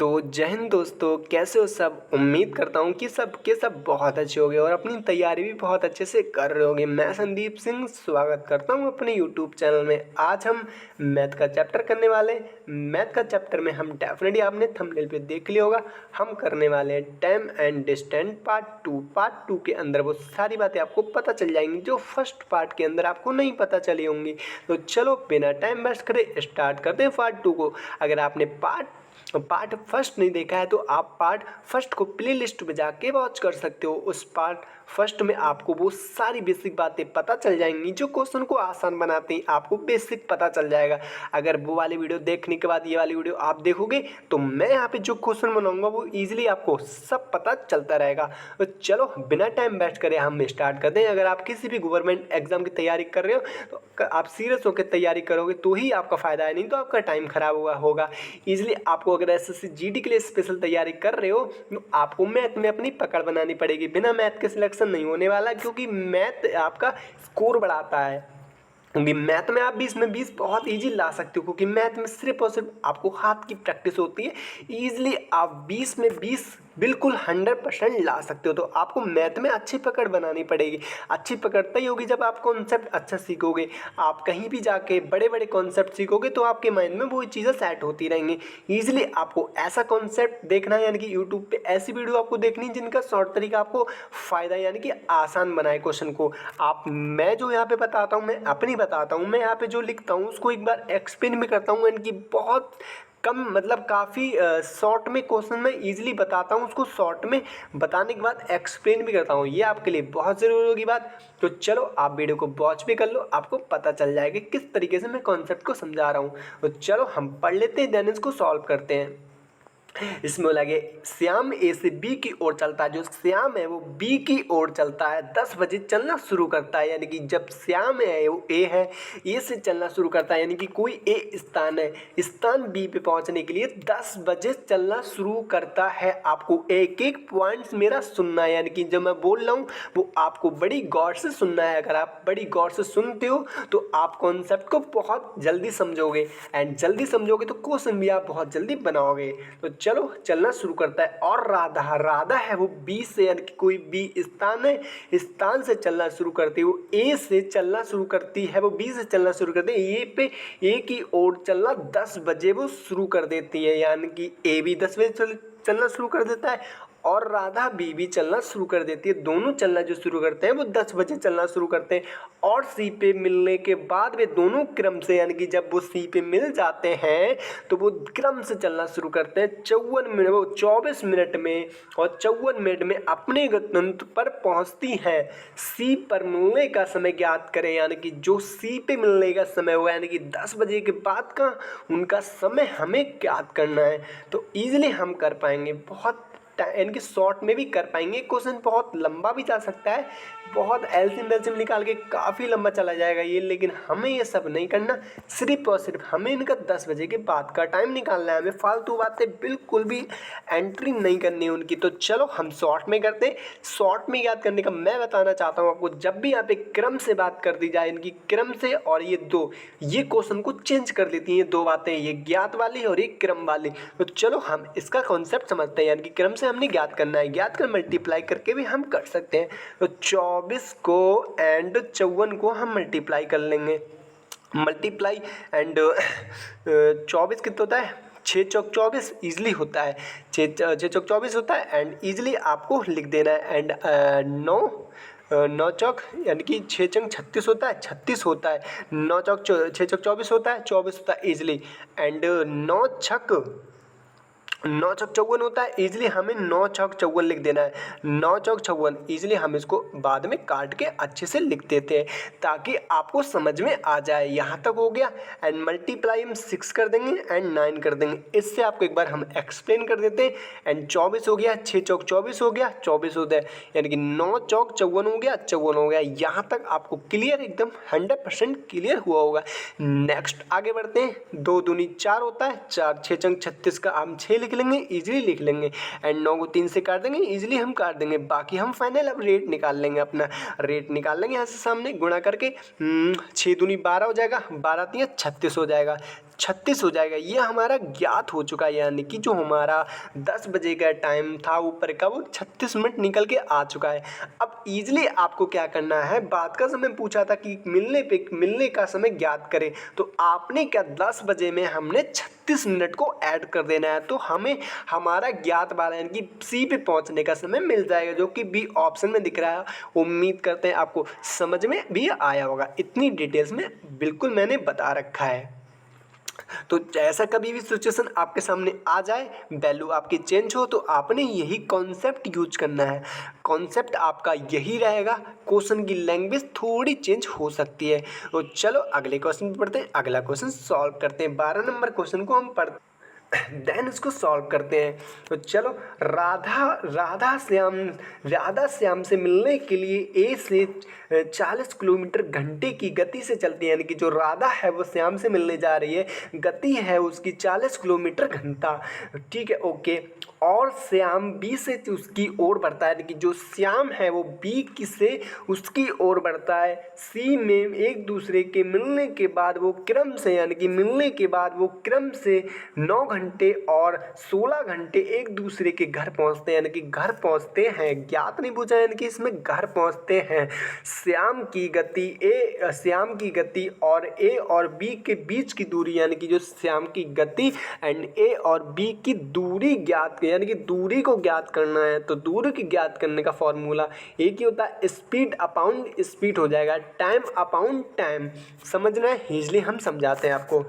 तो जय हिंद दोस्तों, कैसे हो सब। उम्मीद करता हूँ कि सब के सब बहुत अच्छे होंगे और अपनी तैयारी भी बहुत अच्छे से कर रहे होंगे। मैं संदीप सिंह स्वागत करता हूँ अपने यूट्यूब चैनल में। आज हम मैथ का चैप्टर करने वाले। मैथ का चैप्टर में हम डेफिनेटली आपने थंबनेल पे देख लिया होगा, हम करने वाले हैं time and distance part two के अंदर वो सारी बातें आपको पता चल जाएंगी जो फर्स्ट पार्ट के अंदर आपको नहीं पता चली होंगी। तो चलो बिना टाइम वेस्ट करे स्टार्ट करते हैं पार्ट टू को। अगर आपने पार्ट फर्स्ट नहीं देखा है तो आप पार्ट फर्स्ट को प्ले लिस्ट में जाके वॉच कर सकते हो। उस पार्ट फर्स्ट में आपको वो सारी बेसिक बातें पता चल जाएंगी जो क्वेश्चन को आसान बनाते हैं, आपको बेसिक पता चल जाएगा। अगर वो वाली वीडियो देखने के बाद ये वाली वीडियो आप देखोगे तो मैं यहाँ पे जो क्वेश्चन बनाऊंगा वो ईजिली आपको सब पता चलता रहेगा। तो चलो बिना टाइम वेस्ट करे हम स्टार्ट करते हैं। अगर आप किसी भी गवर्नमेंट एग्जाम की तैयारी कर रहे हो तो आप सीरियस होकर तैयारी करोगे तो ही आपका फायदा है, नहीं तो आपका टाइम खराब होगा ईजिली। आपको अगर एसएससी जीडी के लिए स्पेशल तैयारी कर रहे हो तो आपको मैथ में अपनी पकड़ बनानी पड़ेगी। बिना मैथ के सिलेक्शन नहीं होने वाला, क्योंकि मैथ आपका स्कोर बढ़ाता है। क्योंकि मैथ में आप 20 में 20 बहुत इजी ला सकते हो, क्योंकि मैथ में सिर्फ और सिर्फ आपको हाथ की प्रैक्टिस होती है। ईजिली आप 20 में 20 बिल्कुल 100% ला सकते हो। तो आपको मैथ में अच्छी पकड़ बनानी पड़ेगी। अच्छी पकड़ तभी होगी जब आप कॉन्सेप्ट अच्छा सीखोगे। आप कहीं भी जाके बड़े बड़े कॉन्सेप्ट सीखोगे तो आपके माइंड में वो चीज़ें सेट होती रहेंगी। ईजिली आपको ऐसा कॉन्सेप्ट देखना है, यानी कि यूट्यूब पे ऐसी वीडियो आपको देखनी है जिनका शॉर्ट तरीका आपको फ़ायदा यानी कि आसान बनाए क्वेश्चन को। मैं जो यहाँ पे बताता हूँ मैं अपनी बताता हूँ, मैं यहाँ पे जो लिखता हूँ उसको एक बार एक्सप्लेन भी करता हूँ, यानी कि बहुत कम मतलब काफ़ी शॉर्ट में क्वेश्चन में इजीली बताता हूँ, उसको शॉर्ट में बताने के बाद एक्सप्लेन भी करता हूँ। ये आपके लिए बहुत ज़रूरी होगी बात। तो चलो आप वीडियो को वॉच भी कर लो, आपको पता चल जाएगा किस तरीके से मैं कॉन्सेप्ट को समझा रहा हूँ। तो चलो हम पढ़ लेते हैं, देन इसको सॉल्व करते हैं। इसमें लगे श्याम ए से बी की ओर चलता है। जो श्याम है वो बी की ओर चलता है, 10 बजे चलना शुरू करता है। यानी कि जब श्याम है वो ए है, ए से चलना शुरू करता है, यानी कि कोई ए स्थान है, स्थान बी पे पहुंचने के लिए 10 बजे चलना शुरू करता है। आपको एक एक पॉइंट्स मेरा सुनना है, यानी कि जब मैं बोल रहा हूँ वो आपको बड़ी गौर से सुनना है। अगर आप बड़ी गौर से सुनते हो तो आप कॉन्सेप्ट को बहुत जल्दी समझोगे, एंड जल्दी समझोगे तो क्वेश्चन भी आप बहुत जल्दी बनाओगे। तो चलो चलना शुरू करता है। और राधा है वो बी से, यानी कि कोई बी स्थान है, स्थान से चलना शुरू करती है। वो ए से चलना शुरू करती है, वो बी से चलना शुरू करती है। ए पे ए की ओर चलना 10 बजे वो शुरू कर देती है, यानी कि ए भी 10 बजे चलना शुरू कर देता है और राधा भी चलना शुरू कर देती है। दोनों चलना जो शुरू करते हैं वो 10 बजे चलना शुरू करते हैं। और सी पे मिलने के बाद वे दोनों क्रम से, यानी कि जब वो सी पे मिल जाते हैं तो वो क्रम से चलना शुरू करते हैं। 24 मिनट में और 54 मिनट में अपने गंतव्य पर पहुंचती हैं। सी पर मिलने का समय ज्ञात करें, यानी कि जो सी पे मिलने का समय हुआ, यानी कि 10 बजे के बाद का उनका समय हमें ज्ञात करना है। तो ईजिली हम कर पाएंगे, बहुत इनके शॉर्ट में भी कर पाएंगे। क्वेश्चन बहुत लंबा भी जा सकता है, बहुत एलसीएम निकाल के काफ़ी लंबा चला जाएगा ये, लेकिन हमें ये सब नहीं करना। सिर्फ और सिर्फ हमें इनका 10 बजे के बाद का टाइम निकालना है। हमें फालतू बातें बिल्कुल भी एंट्री नहीं करनी है उनकी। तो चलो हम शॉर्ट में करते हैं। शॉर्ट में याद करने का मैं बताना चाहता हूँ आपको, जब भी यहाँ पे क्रम से बात कर दी जाए, इनकी क्रम से, और ये क्वेश्चन को चेंज कर देती हैं दो बातें, ये ज्ञात वाली और ये क्रम वाली। तो चलो हम इसका कॉन्सेप्ट समझते हैं, यानी कि क्रम से हमने ज्ञात करना है, ज्ञात कर मल्टीप्लाई करके भी हम कर सकते हैं। तो 24 को एंड 54 को हम मल्टीप्लाई कर लेंगे। मल्टीप्लाई एंड 24 कितना होता है, 6 चौक 24 ईजिली होता है, 6 चौक 24 होता है। एंड ईजिली आपको लिख देना है। एंड 9 चौक यानी कि 6 चंग 36 होता है, 36 होता है। 9 चौक 6 चौक 24 होता है, 24 होता है ईजिली। एंड 9 चौक 54 होता है, इजीली हमें 9 चौक 54 लिख देना है। 9 चौक 54 इजीली हम इसको बाद में काट के अच्छे से लिख देते हैं ताकि आपको समझ में आ जाए। यहाँ तक हो गया। एंड मल्टीप्लाई हम 6 कर देंगे एंड 9 कर देंगे। इससे आपको एक बार हम एक्सप्लेन कर देते हैं। एंड 24 हो गया, 6 चौक 24 हो गया, 24 होता है, यानी कि 9 चौक 54 हो गया, 54 हो गया। यहाँ तक आपको क्लियर, एकदम 100% क्लियर हुआ होगा। नेक्स्ट आगे बढ़ते हैं। 2 दूनी 4 होता है, 4 6 चंग 36 का हम 6 लिख लेंगे, इजीली लिख लेंगे। एंड 9 को 3 से काट देंगे, इजीली हम काट देंगे। बाकी हम फाइनल अब रेट निकाल लेंगे, अपना रेट निकाल लेंगे यहाँ से सामने गुणा करके। 6 दूनी 12 हो जाएगा, 12 3 36 हो जाएगा। 36 हो जाएगा। ये हमारा ज्ञात हो चुका है, यानी कि जो हमारा 10 बजे का टाइम था ऊपर का वो 36 मिनट निकल के आ चुका है। अब ईजिली आपको क्या करना है, बात का समय पूछा था कि मिलने का समय ज्ञात करें, तो आपने क्या 10 बजे में हमने 36 मिनट को ऐड कर देना है, तो हमें हमारा ज्ञात वाला यानी कि सी पे पहुंचने का समय मिल जाएगा, जो कि बी ऑप्शन में दिख रहा है। उम्मीद करते हैं आपको समझ में भी आया होगा। इतनी डिटेल्स में बिल्कुल मैंने बता रखा है। तो ऐसा कभी भी सिचुएशन आपके सामने आ जाए, वैल्यू आपकी चेंज हो, तो आपने यही कॉन्सेप्ट यूज करना है। कॉन्सेप्ट आपका यही रहेगा, क्वेश्चन की लैंग्वेज थोड़ी चेंज हो सकती है। तो चलो अगले क्वेश्चन पे पढ़ते हैं, अगला क्वेश्चन सॉल्व करते हैं। 12 नंबर क्वेश्चन को हम पढ़ते देन इसको सॉल्व करते हैं। तो चलो, राधा श्याम से मिलने के लिए ए से 40 किलोमीटर घंटे की गति से चलती है, यानी कि जो राधा है वो श्याम से मिलने जा रही है, गति है उसकी 40 किलोमीटर घंटा। ठीक है, ओके। और श्याम बी से उसकी ओर बढ़ता है, यानी कि जो श्याम है वो बी की से उसकी ओर बढ़ता है। सी में एक दूसरे के मिलने के बाद वो क्रम से, यानी कि मिलने के बाद वो क्रम से 9 घंटे और 16 घंटे एक दूसरे के घर पहुंचते हैं, यानी कि घर पहुंचते हैं। ज्ञात नहीं पूछा, यानी कि इसमें घर पहुंचते हैं। श्याम की गति और ए और बी के बीच की दूरी, यानी कि जो श्याम की गति एंड ए और बी की दूरी ज्ञात, यानी कि दूरी को ज्ञात करना है। तो दूरी की ज्ञात करने का फॉर्मूला एक ही होता है, स्पीड अपॉन स्पीड हो जाएगा, टाइम अपॉन टाइम। समझना है, इजली हम समझाते हैं आपको।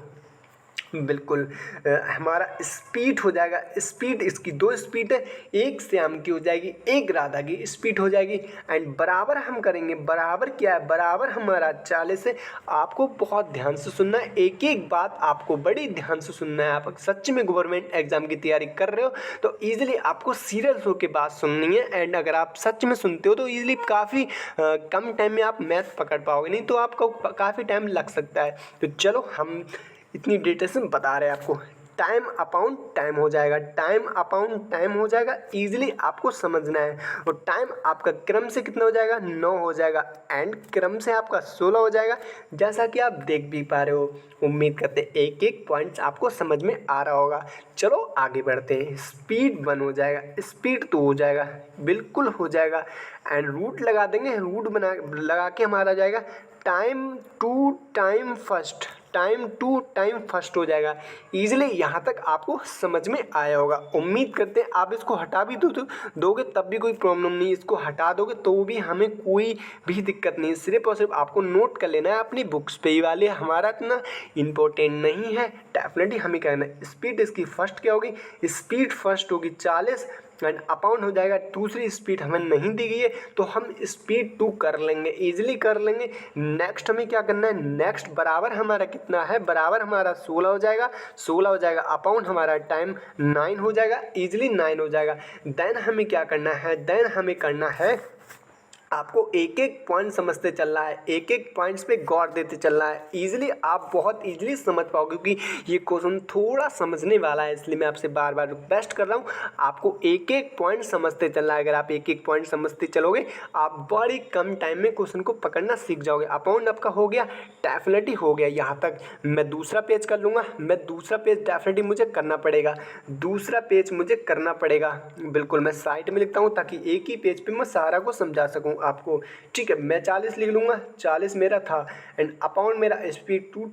बिल्कुल, हमारा स्पीड हो जाएगा, स्पीड इसकी 2 स्पीड है, एक श्याम की हो जाएगी, एक राधा की स्पीड हो जाएगी। एंड बराबर हम करेंगे, बराबर क्या है, बराबर हमारा 40 है। आपको बहुत ध्यान से सुनना है, एक एक बात आपको बड़ी ध्यान से सुनना है। आप सच में गवर्नमेंट एग्जाम की तैयारी कर रहे हो तो ईजिली आपको सीरियस होकर बात सुननी है। एंड अगर आप सच में सुनते हो तो ईजिली काफ़ी कम टाइम में आप मैथ पकड़ पाओगे, नहीं तो आपको काफ़ी टाइम लग सकता है। तो चलो, हम इतनी डिटेल्स में बता रहे हैं आपको। टाइम अपॉन टाइम हो जाएगा, टाइम अपॉन टाइम हो जाएगा, इजीली आपको समझना है। और टाइम आपका क्रम से कितना हो जाएगा, 9 हो जाएगा, एंड क्रम से आपका 16 हो जाएगा, जैसा कि आप देख भी पा रहे हो। उम्मीद करते हैं एक एक पॉइंट्स आपको समझ में आ रहा होगा। चलो आगे बढ़ते हैं। स्पीड 1 हो जाएगा, स्पीड 2 हो जाएगा, बिल्कुल हो जाएगा। एंड रूट लगा देंगे, रूट लगा के हमारा जाएगा टाइम टू टाइम फर्स्ट हो जाएगा। इजीली यहाँ तक आपको समझ में आया होगा। उम्मीद करते हैं आप इसको हटा भी दोगे तब भी कोई प्रॉब्लम नहीं, इसको हटा दोगे तो भी हमें कोई भी दिक्कत नहीं। सिर्फ और सिर्फ आपको नोट कर लेना है अपनी बुक्स पे, ही वाले हमारा इतना इम्पोर्टेंट नहीं है। डेफिनेटली हमें कहना है स्पीड इसकी फर्स्ट क्या होगी, स्पीड फर्स्ट होगी 40 एंड अपॉन हो जाएगा, दूसरी स्पीड हमें नहीं दी गई है तो हम स्पीड 2 कर लेंगे, इजीली कर लेंगे। नेक्स्ट हमें क्या करना है, नेक्स्ट बराबर हमारा कितना है, बराबर हमारा 16 हो जाएगा, 16 हो जाएगा, अपॉन हमारा टाइम 9 हो जाएगा, इजीली 9 हो जाएगा। देन हमें क्या करना है, देन हमें करना है आपको एक एक पॉइंट समझते चलना है, एक एक पॉइंट्स पे गौर देते चलना है। इजीली आप बहुत इजीली समझ पाओगे, क्योंकि ये क्वेश्चन थोड़ा समझने वाला है, इसलिए मैं आपसे बार बार रिक्वेस्ट कर रहा हूँ आपको एक एक पॉइंट समझते चलना है। अगर आप एक एक पॉइंट समझते चलोगे आप बड़ी कम टाइम में क्वेश्चन को पकड़ना सीख जाओगे। अपॉन आपका हो गया, डेफिनेटली हो गया। यहाँ तक मैं दूसरा पेज कर लूँगा, मैं दूसरा पेज डेफिनेटली मुझे करना पड़ेगा, दूसरा पेज मुझे करना पड़ेगा। बिल्कुल, मैं साइड में लिखता हूँ ताकि एक ही पेज पे मैं सारा को समझा सकूँ आपको। ठीक है, मैं 40 लिख लूँगा, 40 मेरा था, एंड अपॉन मेरा स्पीड 2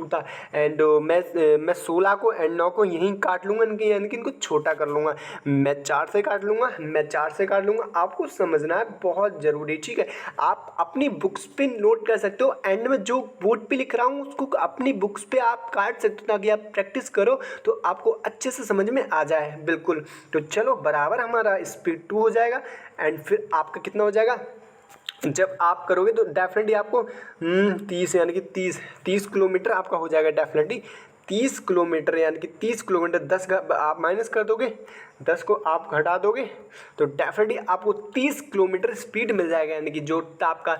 था, एंड मैं 16 को एंड 9 को यहीं काट लूँगा, यानी कि इनको छोटा कर लूँगा। मैं 4 से काट लूँगा, आपको समझना है बहुत ज़रूरी। ठीक है, आप अपनी बुक्स पे नोट कर सकते हो, एंड में जो बोर्ड पे लिख रहा हूँ उसको अपनी बुक्स पे आप काट सकते हो, ताकि आप प्रैक्टिस करो तो आपको अच्छे से समझ में आ जाए। बिल्कुल, तो चलो बराबर हमारा स्पीड 2 हो जाएगा, एंड फिर आपका कितना हो जाएगा, जब आप करोगे तो डेफिनेटली आपको 30 यानी कि 30 किलोमीटर आपका हो जाएगा। डेफिनेटली 30 किलोमीटर, यानी कि 30 किलोमीटर 10 का आप माइनस कर दोगे, 10 को आप घटा दोगे तो डेफिनेटली आपको 30 किलोमीटर स्पीड मिल जाएगा। यानी कि जो आपका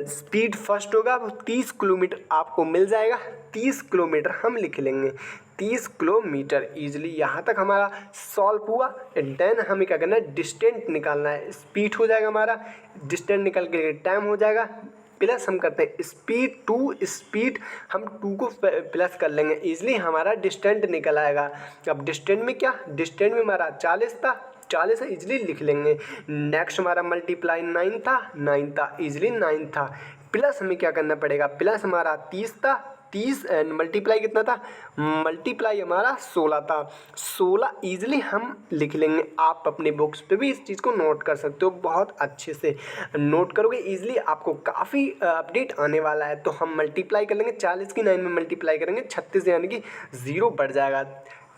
स्पीड फर्स्ट होगा वो 30 किलोमीटर आपको मिल जाएगा। 30 किलोमीटर हम लिख लेंगे, 30 किलोमीटर। ईजिली यहाँ तक हमारा सॉल्व हुआ। देन हमें क्या करना है, डिस्टेंस निकालना है। स्पीड हो जाएगा हमारा, डिस्टेंस निकल के टाइम हो जाएगा, प्लस हम करते हैं स्पीड टू स्पीड, हम टू को प्लस कर लेंगे, ईजिली हमारा डिस्टेंट निकल आएगा। अब डिस्टेंट में क्या, डिस्टेंट में हमारा 40 था, 40 इजिली लिख लेंगे। नेक्स्ट हमारा मल्टीप्लाई 9 था, 9 था, इजिली 9 था। प्लस हमें क्या करना पड़ेगा, प्लस हमारा 30 था, 30 एंड मल्टीप्लाई कितना था, मल्टीप्लाई हमारा 16 था, 16 ईजिली हम लिख लेंगे। आप अपने बुक्स पे भी इस चीज़ को नोट कर सकते हो, बहुत अच्छे से नोट करोगे ईजिली, आपको काफ़ी अपडेट आने वाला है। तो हम मल्टीप्लाई कर लेंगे, 40 की 9 में मल्टीप्लाई करेंगे 36, यानी कि 0 बढ़ जाएगा।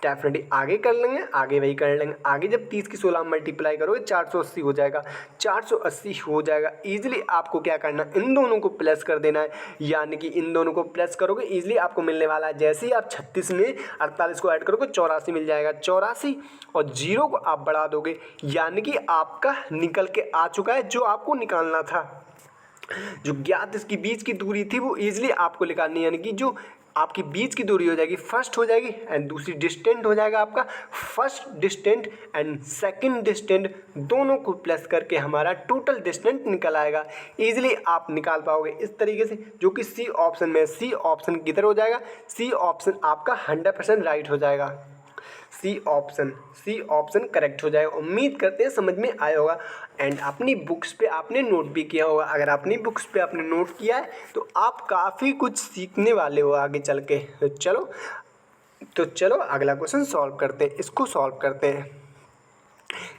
डेफिनेटली आगे कर लेंगे, आगे वही कर लेंगे। आगे जब 30 की 16 मल्टीप्लाई करोगे 480 हो जाएगा, 480 हो जाएगा। ईजिली आपको क्या करना, इन दोनों को प्लस कर देना है, यानी कि इन दोनों को प्लस करोगे ईजिली आपको मिलने वाला है। जैसे ही आप 36 में 48 को ऐड करोगे 84 मिल जाएगा, 84 और 0 को आप बढ़ा दोगे, यानी कि आपका निकल के आ चुका है जो आपको निकालना था। जो ज्ञात इसकी बीच की दूरी थी वो ईजिली आपको निकालनी है, यानी कि जो आपकी बीच की दूरी हो जाएगी फर्स्ट हो जाएगी एंड दूसरी डिस्टेंट हो जाएगा आपका। First distant and second distant दोनों को प्लस करके हमारा टोटल डिस्टेंट निकल आएगा। इजीली आप निकाल पाओगे इस तरीके से, जो कि सी ऑप्शन में, सी ऑप्शन किधर हो जाएगा, सी ऑप्शन आपका 100% राइट हो जाएगा। सी ऑप्शन करेक्ट हो जाएगा। उम्मीद करते हैं समझ में आया होगा एंड अपनी बुक्स पे आपने नोट भी किया होगा। अगर अपनी बुक्स पे आपने नोट किया है तो आप काफ़ी कुछ सीखने वाले हो आगे चल के। तो चलो अगला क्वेश्चन सॉल्व करते हैं, इसको सॉल्व करते हैं।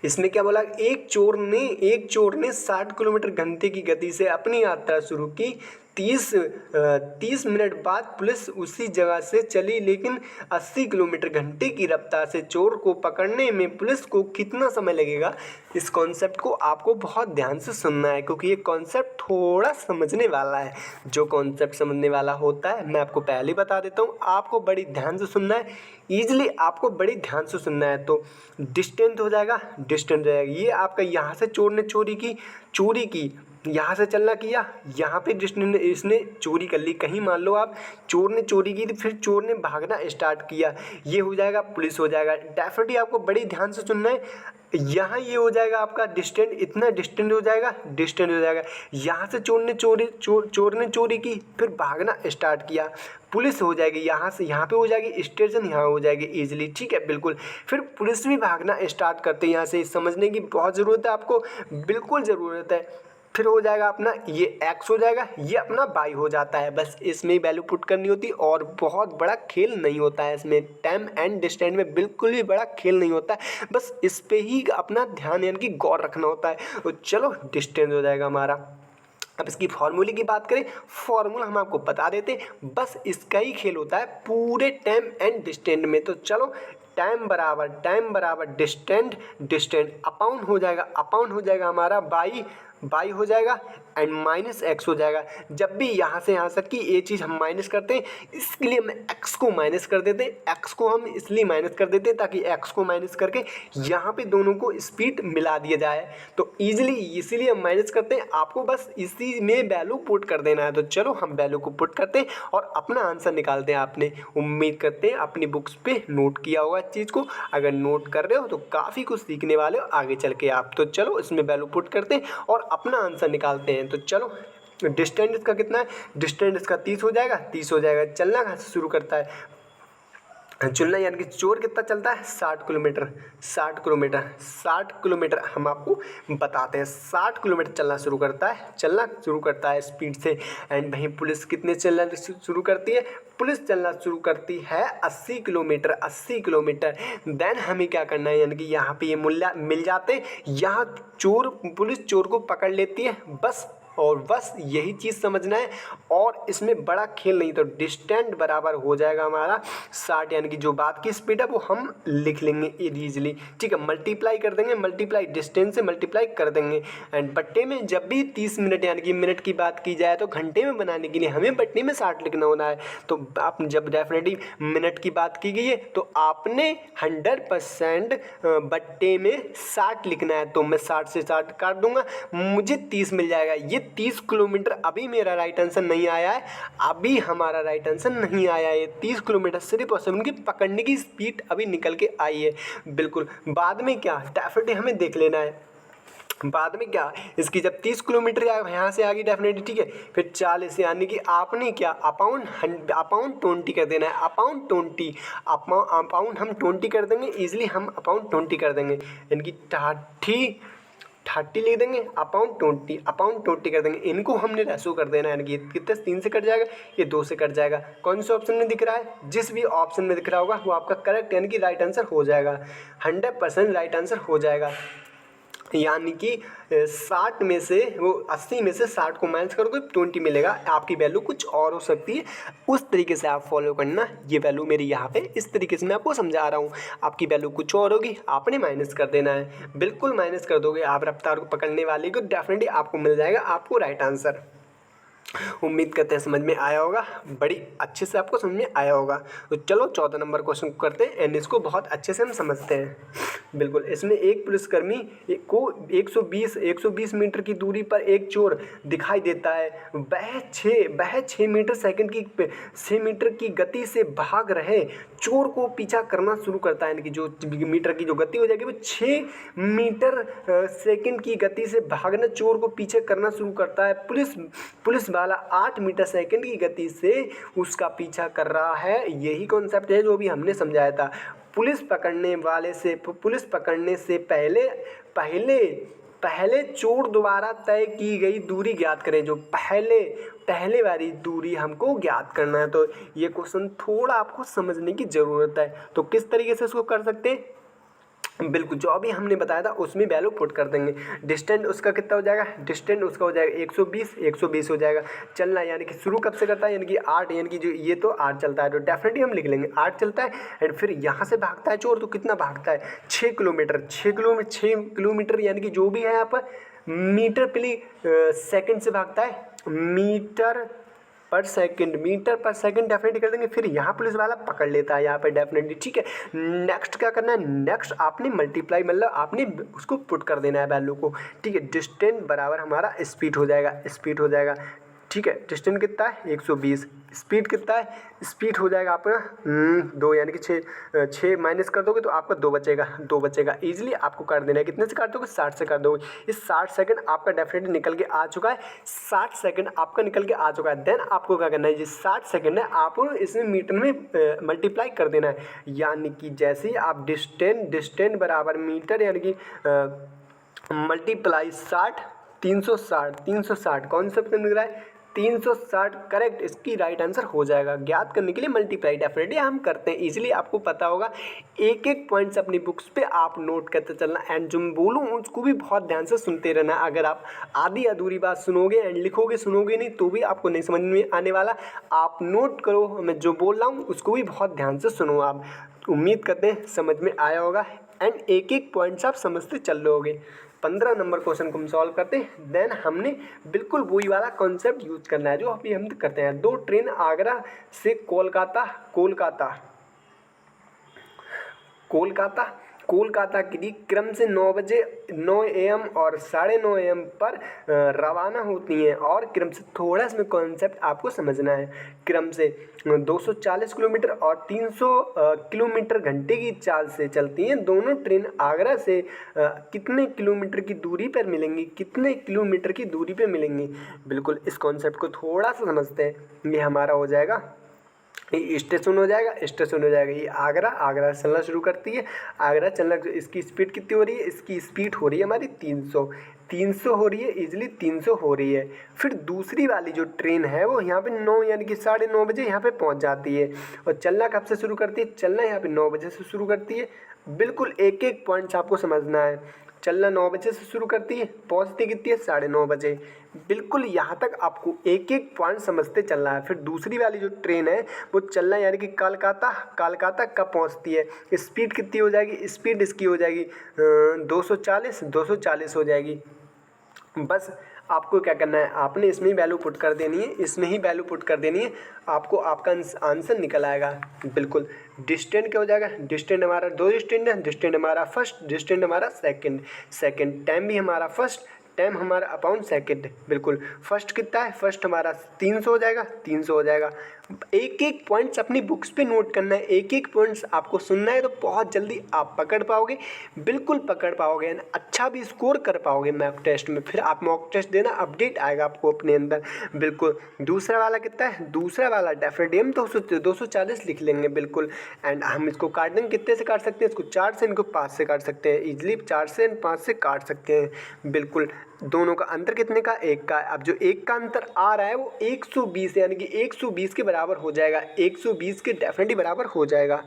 इसमें क्या बोला, एक चोर ने 60 किलोमीटर घंटे की गति से अपनी यात्रा शुरू की। 30 मिनट बाद पुलिस उसी जगह से चली, लेकिन 80 किलोमीटर घंटे की रफ्तार से चोर को पकड़ने में पुलिस को कितना समय लगेगा। इस कॉन्सेप्ट को आपको बहुत ध्यान से सुनना है, क्योंकि ये कॉन्सेप्ट थोड़ा समझने वाला है। जो कॉन्सेप्ट समझने वाला होता है मैं आपको पहले ही बता देता हूँ, आपको बड़ी ध्यान से सुनना है, ईजिली आपको बड़ी ध्यान से सुनना है। तो डिस्टेंस हो जाएगा, ये आपका यहाँ से चोर ने चोरी की, यहाँ से चलना किया, यहाँ पे जिसने इसने चोरी कर ली। कहीं मान लो आप चोर ने चोरी की थी, फिर चोर ने भागना स्टार्ट किया, ये हो जाएगा पुलिस हो जाएगा। डेफिनेटली आपको बड़ी ध्यान से सुनना है। यहाँ ये हो जाएगा आपका डिस्टेंट, इतना डिस्टेंट हो जाएगा। यहाँ से चोर ने चोरी की, फिर भागना स्टार्ट किया, पुलिस हो जाएगी। यहाँ से यहाँ पे हो जाएगी स्टेशन, यहाँ हो जाएगी इजीली, ठीक है बिल्कुल। फिर पुलिस भी भागना स्टार्ट करते हैं, यहाँ से समझने की बहुत ज़रूरत है आपको, बिल्कुल ज़रूरत है। फिर हो जाएगा अपना ये x हो जाएगा, ये अपना y हो जाता है। बस इसमें वैल्यू पुट करनी होती, और बहुत बड़ा खेल नहीं होता है इसमें। टाइम एंड डिस्टेंस में बिल्कुल भी बड़ा खेल नहीं होता है, बस इस पे ही अपना ध्यान यानी कि गौर रखना होता है। तो चलो डिस्टेंस हो जाएगा हमारा। अब इसकी फार्मूले की बात करें, फार्मूला हम आपको बता देते हैं, बस इसका ही खेल होता है पूरे टाइम एंड डिस्टेंस में। तो चलो टाइम बराबर डिस्टेंस अपाउंड हो जाएगा हमारा बाई हो जाएगा एंड माइनस एक्स हो जाएगा। जब भी यहाँ से यहाँ तक की ये चीज़ हम माइनस करते हैं, इसके लिए हम एक्स को माइनस कर देते हैं, एक्स को हम इसलिए माइनस कर देते हैं ताकि एक्स को माइनस करके यहाँ पे दोनों को स्पीड मिला दिया जाए। तो ईजिली इसीलिए हम माइनस करते हैं, आपको बस इसी में वैल्यू पुट कर देना है। तो चलो हम वैल्यू को पुट करते हैं और अपना आंसर निकालते हैं। आपने उम्मीद करते हैं अपनी बुक्स पे नोट किया होगा इस चीज़ को, अगर नोट कर रहे हो तो काफ़ी कुछ सीखने वाले हो आगे चल के आप। तो चलो इसमें वैल्यू पुट करते हैं और अपना आंसर निकालते हैं। तो चलो डिस्टेंस इसका कितना है, डिस्टेंस इसका 30 हो जाएगा। चलना कहाँ से शुरू करता है, चलना यानी कि चोर कितना चलता है 60 किलोमीटर हम आपको बताते हैं। 60 किलोमीटर चलना शुरू करता है स्पीड से। एंड वहीं पुलिस कितने चलना शुरू करती है, पुलिस चलना शुरू करती है 80 किलोमीटर। देन हमें क्या करना है, यानी कि यहाँ पे ये मूल्य मिल जाते, यहाँ पुलिस चोर को पकड़ लेती है, बस यही चीज़ समझना है और इसमें बड़ा खेल नहीं। तो डिस्टेंस बराबर हो जाएगा हमारा 60, यानी कि जो बात की स्पीड है वो हम लिख लेंगे इजीली, ठीक है। मल्टीप्लाई कर देंगे, डिस्टेंस से मल्टीप्लाई कर देंगे एंड बट्टे में जब भी 30 मिनट यानी कि मिनट की बात की जाए तो घंटे में बनाने के लिए हमें बट्टे में 60 लिखना होना है। तो आप जब डेफिनेटली मिनट की बात की गई है तो आपने 100% बट्टे में 60 लिखना है। तो मैं 60 से 60 काट दूंगा, मुझे 30 मिल जाएगा। ये 30 किलोमीटर अभी मेरा राइट आंसर नहीं आया है, अभी हमारा राइट आंसर नहीं आया है। 30 किलोमीटर सिर्फ और सिर्फ उनकी पकड़ने की स्पीड अभी निकल के आई है। बिल्कुल बाद में क्या डेफिनेटली हमें देख लेना है, बाद में क्या इसकी जब 30 किलोमीटर यहाँ से आगे डेफिनेटली, ठीक है। फिर 40, यानी कि आपने क्या अपाउंड 20 कर देना है। अपाउंड 20, अपाउंड हम 20 कर देंगे, ईजिली हम अपाउंड 20 कर देंगे, यानी कि 30 लिख देंगे, अपाउंड 20 कर देंगे। इनको हमने रेशो कर देना है, यानी कि कितने 3 से कट जाएगा, ये 2 से कट जाएगा। कौन से ऑप्शन में दिख रहा है? जिस भी ऑप्शन में दिख रहा होगा वो आपका करेक्ट यानी कि राइट आंसर हो जाएगा, 100% राइट आंसर हो जाएगा। यानी कि 60 में से वो 80 में से 60 को माइनस करोगे 20 मिलेगा, आपकी वैल्यू कुछ और हो सकती है। उस तरीके से आप फॉलो करना। ये वैल्यू मेरी यहाँ पे इस तरीके से मैं आपको समझा रहा हूँ, आपकी वैल्यू कुछ और होगी, आपने माइनस कर देना है। बिल्कुल माइनस कर दोगे आप रफ्तार को पकड़ने वाले को, डेफिनेटली आपको मिल जाएगा आपको राइट आंसर। उम्मीद करते हैं समझ में आया होगा, बड़ी अच्छे से आपको समझ में आया होगा। तो चलो 14 नंबर क्वेश्चन करते हैं एंड इसको बहुत अच्छे से हम समझते हैं। बिल्कुल, इसमें एक पुलिसकर्मी को 120 मीटर की दूरी पर एक चोर दिखाई देता है। वह 6 मीटर की गति से भाग रहे चोर को पीछा करना शुरू करता है, यानी कि जो मीटर की जो गति हो जाएगी वो 6 मीटर सेकंड की गति से भागना चोर को पीछे करना शुरू करता है। पुलिस वाला 8 मीटर सेकंड की गति से उसका पीछा कर रहा है। यही कॉन्सेप्ट है जो भी हमने समझाया था। पुलिस पकड़ने से पहले चोर द्वारा तय की गई दूरी ज्ञात करें। जो पहले वाली दूरी हमको ज्ञात करना है, तो ये क्वेश्चन थोड़ा आपको समझने की ज़रूरत है। तो किस तरीके से इसको कर सकते हैं? बिल्कुल, जो अभी हमने बताया था उसमें वैल्यू पुट कर देंगे। डिस्टेंस उसका कितना हो जाएगा? डिस्टेंस उसका हो जाएगा 120 हो जाएगा। चलना यानी कि शुरू कब से करता है, यानी कि 8, यानी कि जो ये तो 8 चलता है, तो डेफिनेटली हम लिख लेंगे 8 चलता है। एंड फिर यहाँ से भागता है चोर, तो कितना भागता है? 6 किलोमीटर, यानी कि जो भी है यहाँ पर मीटर प्रति सेकंड से भागता है। मीटर पर सेकंड डेफिनेटली कर देंगे। फिर यहाँ पुलिस वाला पकड़ लेता है यहाँ पर डेफिनेटली, ठीक है। नेक्स्ट क्या करना है? नेक्स्ट आपने मल्टीप्लाई, मतलब आपने उसको पुट कर देना है वैल्यू को, ठीक है। डिस्टेंस बराबर हमारा स्पीड हो जाएगा, ठीक है। डिस्टेंस कितना है? 120। स्पीड कितना है? स्पीड हो जाएगा आपका 2, यानी कि 6 माइनस कर दोगे तो आपका 2 बचेगा। ईजिली आपको कर देना है। कितने से काट दोगे? 60 से काट दोगे। इस 60 सेकंड आपका डेफिनेटली निकल के आ चुका है। 60 सेकंड आपका निकल के आ चुका है। देन आपको क्या करना है? ये 60 सेकंड है, आपको इसमें मीटर में मल्टीप्लाई कर देना है। यानी कि जैसे ही आप डिस्टेंस बराबर मीटर, यानी कि मल्टीप्लाई 60, 360 कौन सा ऑप्शन मिल रहा है? 360 करेक्ट, इसकी राइट आंसर हो जाएगा। ज्ञात करने के लिए मल्टीप्लाई डेफिनेटली हम करते हैं, इजीली आपको पता होगा। एक पॉइंट्स अपनी बुक्स पे आप नोट करते चलना, एंड जो मैं बोलूँ उसको भी बहुत ध्यान से सुनते रहना। अगर आप आधी अधूरी बात सुनोगे एंड सुनोगे नहीं तो भी आपको नहीं समझ में आने वाला। आप नोट करो, मैं जो बोल रहा हूँ उसको भी बहुत ध्यान से सुनो आप। उम्मीद करते हैं समझ में आया होगा एंड एक पॉइंट्स आप समझते चल रहे 15 नंबर क्वेश्चन को हम सॉल्व करते हैं। देन हमने बिल्कुल वही वाला कॉन्सेप्ट यूज करना है जो अभी हम करते हैं। 2 ट्रेन आगरा से कोलकाता के लिए क्रम से 9 AM और 9:30 AM पर रवाना होती हैं। और क्रम से थोड़ा इसमें कॉन्सेप्ट आपको समझना है। क्रम से 240 किलोमीटर और 300 किलोमीटर घंटे की चाल से चलती हैं। दोनों ट्रेन आगरा से कितने किलोमीटर की दूरी पे मिलेंगी? बिल्कुल, इस कॉन्सेप्ट को थोड़ा सा समझते हैं। ये हमारा हो जाएगा, ये स्टेशन हो जाएगा। ये आगरा चलना शुरू करती है। आगरा चलना, इसकी स्पीड कितनी हो रही है? इसकी स्पीड हो रही है हमारी 300 हो रही है, इजीली 300 हो रही है। फिर दूसरी वाली जो ट्रेन है वो यहाँ पे 9 यानी कि 9:30 बजे यहाँ पे पहुँच जाती है। और चलना कब से शुरू करती है? चलना यहाँ पे 9 बजे से शुरू करती है। बिल्कुल एक पॉइंट्स आपको समझना है। चलना 9 बजे से शुरू करती है, पहुँचती कितनी है? 9:30 बजे। बिल्कुल यहाँ तक आपको एक पॉइंट समझते चलना है। फिर दूसरी वाली जो ट्रेन है वो चलना यानी कि कोलकाता कब पहुँचती है? स्पीड कितनी हो जाएगी? स्पीड इसकी हो जाएगी 240 हो जाएगी। बस आपको क्या करना है? आपने इसमें ही वैल्यू पुट कर देनी है, आपको आपका आंसर निकल आएगा। बिल्कुल, डिस्टेंस क्या हो जाएगा? डिस्टेंस हमारा 2 डिस्टेंस है। डिस्टेंस हमारा फर्स्ट, डिस्टेंस हमारा सेकंड, टाइम भी हमारा फर्स्ट, टाइम हमारा अपॉन सेकंड। बिल्कुल, फर्स्ट कितना है? फर्स्ट हमारा 300 हो जाएगा, एक एक पॉइंट्स अपनी बुक्स पे नोट करना है, एक एक पॉइंट्स आपको सुनना है, तो बहुत जल्दी आप पकड़ पाओगे, बिल्कुल पकड़ पाओगे, अच्छा भी स्कोर कर पाओगे मॉक टेस्ट में। फिर आप मॉक टेस्ट देना, अपडेट आएगा आपको अपने अंदर। बिल्कुल। दूसरा वाला कितना है? दूसरा वाला डेफिनेटली हम 240 लिख लेंगे बिल्कुल। एंड हम इसको काट देंगे, कितने से काट सकते हैं इसको? 4 से, इनको 5 से काट सकते हैं ईजिली, 4 से 5 से काट सकते हैं बिल्कुल। दोनों का अंतर कितने का? 1 का। अब जो 1 का अंतर आ रहा है वो 120, यानी कि 120 के बराबर हो जाएगा, 120 के डेफिनेटली बराबर हो जाएगा,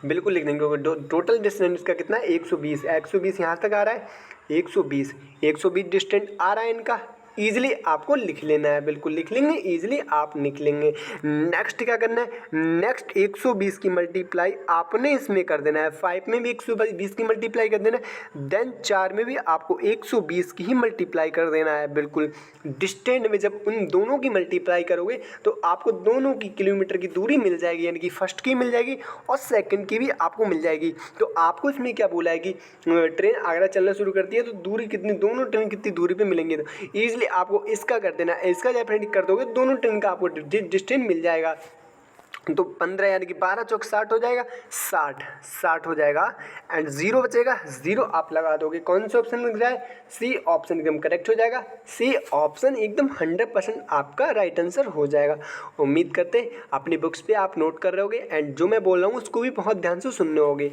बिल्कुल लिख देंगे। टोटल डिस्टेंस का कितना है? 120। 120 यहाँ तक आ रहा है, 120 डिस्टेंस आ रहा है इनका, ईजिली आपको लिख लेना है, बिल्कुल लिख लेंगे, ईजिली आप लिख लेंगे। नेक्स्ट क्या करना है? नेक्स्ट 120 की मल्टीप्लाई आपने इसमें कर देना है, 5 में भी 120 की मल्टीप्लाई कर देना है, देन 4 में भी आपको 120 की ही मल्टीप्लाई कर देना है, बिल्कुल। डिस्टेंस में जब उन दोनों की मल्टीप्लाई करोगे तो आपको दोनों की किलोमीटर की दूरी मिल जाएगी, यानी कि फर्स्ट की मिल जाएगी और सेकंड की भी आपको मिल जाएगी। तो आपको इसमें क्या बोला है कि ट्रेन आगरा चलना शुरू करती है तो दूरी कितनी, दोनों ट्रेन कितनी दूरी पे मिलेंगे, तो ईजिली आपको इसका कर देना, इसका डेफिनेटली कर दोगे, दोनों ट्रेन का आपको डिस्टेंस मिल जाएगा। तो 15 यानी कि 12 चौक 60 हो जाएगा, 60 हो जाएगा। एंड 0 बचेगा, 0 आप लगा दोगे, कौन सा ऑप्शन लग रहा है? सी ऑप्शन एकदम करेक्ट हो जाएगा, सी ऑप्शन एकदम 100% आपका राइट आंसर हो जाएगा। उम्मीद करते हैं अपनी बुक्स पे आप नोट कर रहे होगे एंड जो मैं बोल रहा हूँ उसको भी बहुत ध्यान से सुनने होगे।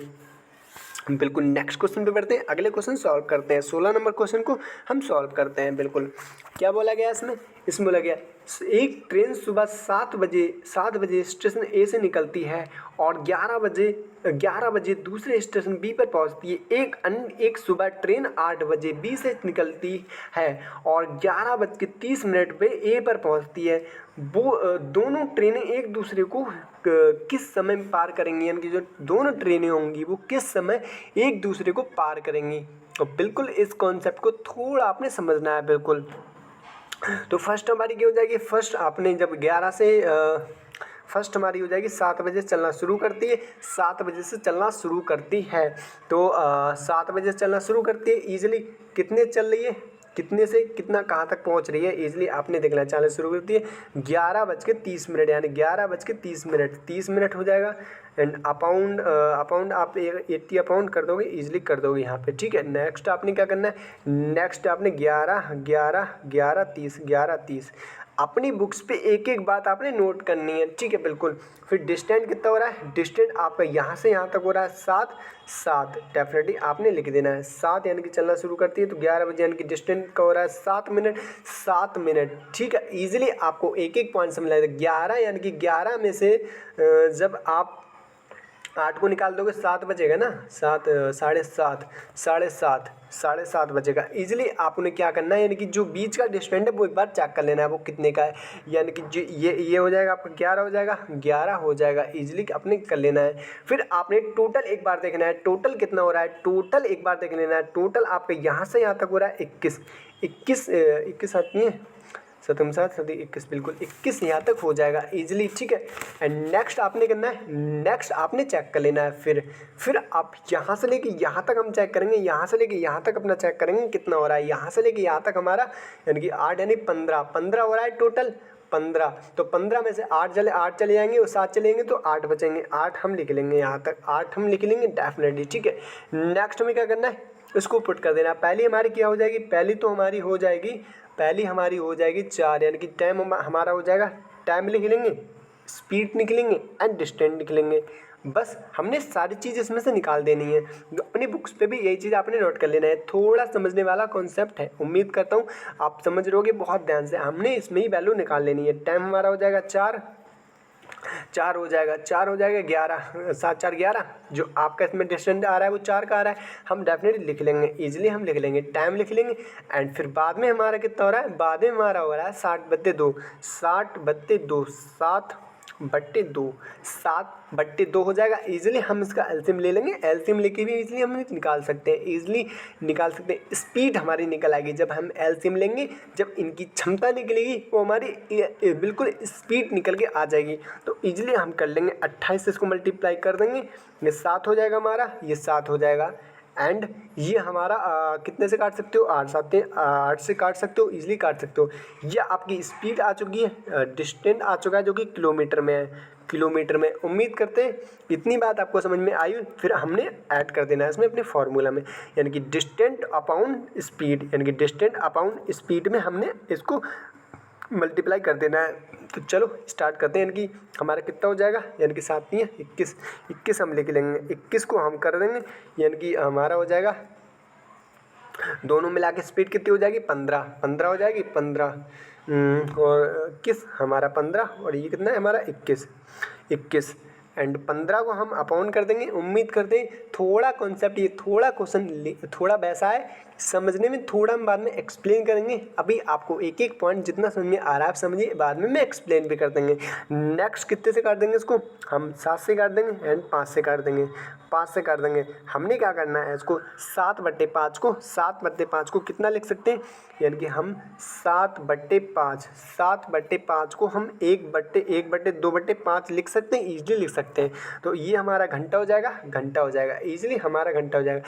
बिल्कुल। नेक्स्ट क्वेश्चन पे बढ़ते हैं, अगले क्वेश्चन सॉल्व करते हैं। 16 नंबर क्वेश्चन को हम सॉल्व करते हैं। बिल्कुल। क्या बोला गया इसमें बोला गया एक ट्रेन सुबह 7 बजे स्टेशन ए से निकलती है और 11 बजे दूसरे स्टेशन बी पर पहुंचती है। एक सुबह ट्रेन 8 बजे बी से निकलती है और 11:30 पे ए पर पहुंचती है। वो दोनों ट्रेनें एक दूसरे को किस समय पार करेंगी, यानी कि जो दोनों ट्रेनें होंगी वो किस समय एक दूसरे को पार करेंगी। तो बिल्कुल इस कॉन्सेप्ट को थोड़ा आपने समझना है, बिल्कुल। तो फर्स्ट हमारी क्या हो जाएगी? फर्स्ट आपने जब 11 से फर्स्ट हमारी हो जाएगी 7 बजे चलना शुरू करती है, 7 बजे से चलना शुरू करती है। तो 7 बजे से चलना शुरू करती है, ईजिली कितने चल रही है, कितने से कितना कहाँ तक पहुँच रही है, ईजिली आपने देखना, चलना शुरू करती है 11:30, यानी 11:30, 30 मिनट हो जाएगा। एंड अपाउंड आप 80 अपाउंड कर दोगे, ईजिली कर दोगे यहाँ पे, ठीक है। नेक्स्ट आपने क्या करना है? नेक्स्ट आपने 11:30 अपनी बुक्स पे एक एक बात आपने नोट करनी है, ठीक है, बिल्कुल। फिर डिस्टेंस कितना हो रहा है? डिस्टेंस आपका यहाँ से यहाँ तक हो रहा है 7 डेफिनेटली आपने लिख देना है। 7 यानी कि चलना शुरू करती है तो 11 बजे, यानी कि डिस्टेंस का हो रहा है 7 मिनट, ठीक है। ईजिली आपको एक एक पॉइंट समझ आएगा। 11 यानी कि 11 में से जब आप 8 को निकाल दोगे 7 बजेगा ना, साढ़े सात बजेगा। ईजिली आपने क्या करना है, यानी कि जो बीच का डिस्टेंस है वो एक बार चेक कर लेना है वो कितने का है, यानी कि जो ये हो जाएगा आपका 11 हो जाएगा, ईजिली आपने कर लेना है। फिर आपने टोटल एक बार देखना है, टोटल कितना हो रहा है, टोटल एक बार देख लेना है। टोटल आपका यहाँ से यहाँ तक हो रहा है 21 आती है, 7 7 7 21, बिल्कुल 21 यहाँ तक हो जाएगा ईजिली, ठीक है। एंड नेक्स्ट आपने करना है, नेक्स्ट आपने चेक कर लेना है। फिर आप यहाँ से लेके यहाँ तक हम चेक करेंगे, यहाँ से लेके यहाँ तक अपना चेक करेंगे कितना हो रहा है। यहाँ से लेके यहाँ तक हमारा यानी कि 8 यानी 15 हो रहा है टोटल, 15। तो 15 में से 8 चले जाएंगे और 7 चलेंगे तो 8 बचेंगे, 8 हम लिख लेंगे, यहाँ तक 8 हम लिख लेंगे डेफिनेटली, ठीक है। नेक्स्ट हमें क्या करना है? इसको पुट कर देना। पहली हमारी क्या हो जाएगी? पहली हमारी हो जाएगी 4, यानी कि टाइम हमारा हो जाएगा, टाइम लिख लेंगे, स्पीड लिख लेंगे एंड डिस्टेंस लिख लेंगे। बस हमने सारी चीज़ इसमें से निकाल देनी है। अपनी बुक्स पे भी यही चीज़ आपने नोट कर लेना है। थोड़ा समझने वाला कॉन्सेप्ट है, उम्मीद करता हूँ आप समझ रहोगे बहुत ध्यान से। हमने इसमें ही वैल्यू निकाल लेनी है। टाइम हमारा हो जाएगा 4 हो जाएगा 11, 7 4 11, जो आपका इसमें डिस्टेंस आ रहा है वो 4 का आ रहा है, हम डेफिनेटली लिख लेंगे, ईजिली हम लिख लेंगे, टाइम लिख लेंगे। एंड फिर बाद में हमारा कितना हो रहा है? बाद में हमारा हो रहा है 60/2, 7/2 हो जाएगा। ईजिली हम इसका एलसीएम ले लेंगे, एलसीएम लेके भी ईजिली हम निकाल सकते हैं, ईजिली निकाल सकते हैं। स्पीड हमारी निकल आएगी जब हम एलसीएम लेंगे, जब इनकी क्षमता निकलेगी वो हमारी बिल्कुल स्पीड निकल के आ जाएगी। तो ईजिली हम कर लेंगे, 28 से इसको मल्टीप्लाई कर देंगे, ये 7 हो जाएगा हमारा, ये 7 हो जाएगा। एंड ये हमारा कितने से काट सकते हो, 8 से काट सकते हो, ईजिली काट सकते हो। ये आपकी स्पीड आ चुकी है, डिस्टेंस आ चुका है जो कि किलोमीटर में है, किलोमीटर में। उम्मीद करते हैं इतनी बात आपको समझ में आई। फिर हमने ऐड कर देना है इसमें अपने फॉर्मूला में, यानी कि डिस्टेंस अपॉन स्पीड, यानी कि डिस्टेंस अपॉन स्पीड में हमने इसको मल्टीप्लाई कर देना है। तो चलो स्टार्ट करते हैं। यानी कि हमारा कितना हो जाएगा, यानी कि 7 नहीं है 21, 21 हम लिख लेंगे, 21 को हम कर देंगे, यानी कि हमारा हो जाएगा दोनों मिला के स्पीड कितनी हो जाएगी, 15, 15 हो जाएगी, 15 और 21 हमारा 15, और ये कितना है हमारा 21, 21 एंड 15 को हम अपॉन कर देंगे। उम्मीद करते हैं थोड़ा कॉन्सेप्ट, ये थोड़ा क्वेश्चन थोड़ा वैसा है, समझने में थोड़ा हम बाद में एक्सप्लेन करेंगे। अभी आपको एक एक पॉइंट जितना समझ में आ रहा है आप समझिए, बाद में मैं एक्सप्लेन भी कर देंगे। नेक्स्ट कितने से काट देंगे इसको, हम 7 से काट देंगे एंड 5 से काट देंगे, 5 से काट देंगे। हमने क्या करना है इसको 7/5 को, 7/5 को कितना लिख सकते हैं, यानी कि हम 7/5 को हम 1/2/5 लिख सकते हैं, ईजिली लिख सकते हैं। तो ये हमारा घंटा हो जाएगा, घंटा हो जाएगा, ईजिली हमारा घंटा हो जाएगा।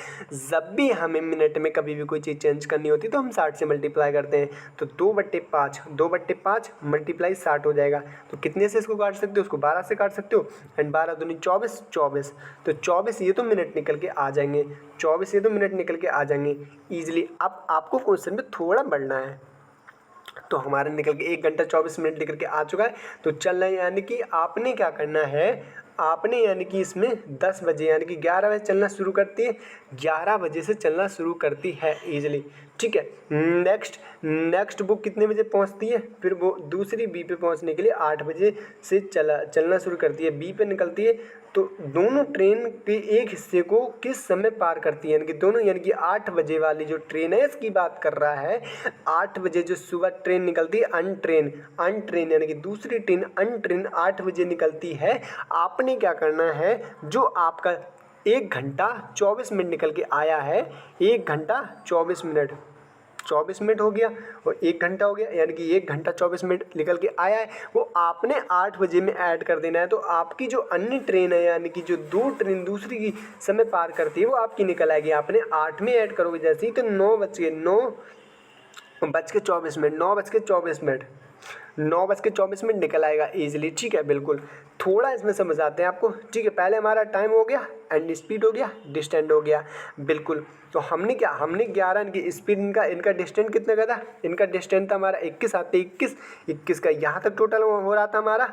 जब भी हमें मिनट में कभी भी कोई चीज़ चेंज करनी होती है तो हम 60 से मल्टीप्लाई करते हैं। तो 2/5 मल्टीप्लाई 60 हो जाएगा। तो कितने से इसको काट सकते हो, उसको 12 से काट सकते हो एंड 12 दूनी 24, 24 तो 24 ये तो मिनट निकल के आ जाएंगे, 24 ये तो मिनट निकल के आ जाएंगे ईजिली। अब आपको क्वेश्चन में थोड़ा बढ़ना है। तो हमारा निकल के 1 घंटा 24 मिनट निकल के आ चुका है। तो चल रहा है, यानी कि आपने क्या करना है, आपने यानी कि इसमें 10 बजे यानी कि 11 बजे चलना शुरू करती है, 11 बजे से चलना शुरू करती है ईजिली। ठीक है, नेक्स्ट बुक कितने बजे पहुंचती है, फिर वो दूसरी बी पे पहुंचने के लिए 8 बजे से चलना शुरू करती है, बी पे निकलती है। तो दोनों ट्रेन के एक हिस्से को किस समय पार करती है, यानी कि दोनों, यानी कि 8 बजे वाली जो ट्रेन है इसकी बात कर रहा है। 8 बजे जो सुबह ट्रेन निकलती है अनट्रेन यानी कि दूसरी ट्रेन अनट्रेन 8 बजे निकलती है। आपने क्या करना है, जो आपका 1 घंटा 24 मिनट निकल के आया है, 1 घंटा 24 मिनट, 24 मिनट हो गया और 1 घंटा हो गया, यानी कि 1 घंटा 24 मिनट निकल के आया है, वो आपने 8 बजे में ऐड कर देना है। तो आपकी जो अन्य ट्रेन है, यानी कि जो 2 ट्रेन दूसरी की समय पार करती है वो आपकी निकल आएगी। आपने 8 में ऐड करोगे जैसे ही, तो 9 बज के 24 मिनट, 9 बज के 24 मिनट निकल आएगा ईजिली। ठीक है, बिल्कुल। थोड़ा इसमें समझ आते हैं आपको। ठीक है, पहले हमारा टाइम हो गया एंड स्पीड हो गया, डिस्टेंस हो गया, बिल्कुल। तो हमने 11 इनकी स्पीड, इनका डिस्टेंस कितना का था, इनका डिस्टेंस था हमारा 21, आते 21 का यहाँ तक टोटल हो रहा था हमारा।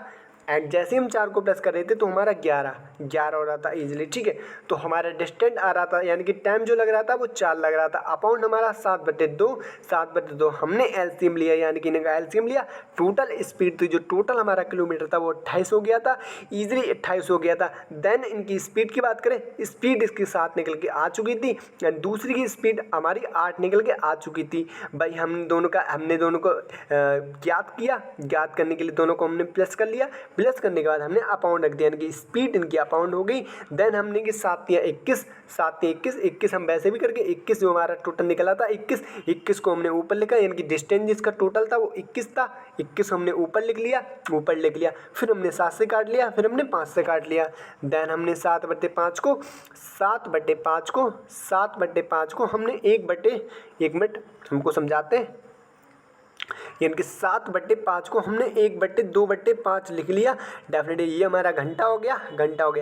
एंड जैसे ही हम 4 को प्लस कर रहे थे तो हमारा 11 हो रहा था ईजिली। ठीक है, तो हमारा डिस्टेंस आ रहा था, यानी कि टाइम जो लग रहा था वो 4 लग रहा था। अपाउंड हमारा 7/2 हमने एलसीएम लिया, यानी कि इनका एलसीएम लिया। टोटल स्पीड थी, जो टोटल हमारा किलोमीटर था वो 28 हो गया था, ईजिली 28 हो गया था। देन इनकी स्पीड की बात करें, स्पीड इसकी 7 निकल के आ चुकी थी एंड दूसरी की स्पीड हमारी 8 निकल के आ चुकी थी। भाई हमने दोनों को ज्ञात किया, ज्ञात करने के लिए दोनों को हमने प्लस कर लिया, प्लस करने के बाद हमने अपाउंड रख दिया, यानी कि स्पीड इनकी अपाउंड हो गई। देन हमने कि 7 या 21 हम वैसे भी करके 21 जो हमारा टोटल निकला था 21 को हमने ऊपर लिखा, यानी कि डिस्टेंस जिसका टोटल था वो 21 था, 21 हमने ऊपर लिख लिया। फिर हमने 7 से काट लिया, फिर हमने 5 से काट लिया। देन हमने 7/5 को हमने 1/1 मिनट हमको समझाते हैं, यानी कि 7/5 को हमने 1/2/5 लिख लिया। डेफिनेटली ये हमारा घंटा हो गया।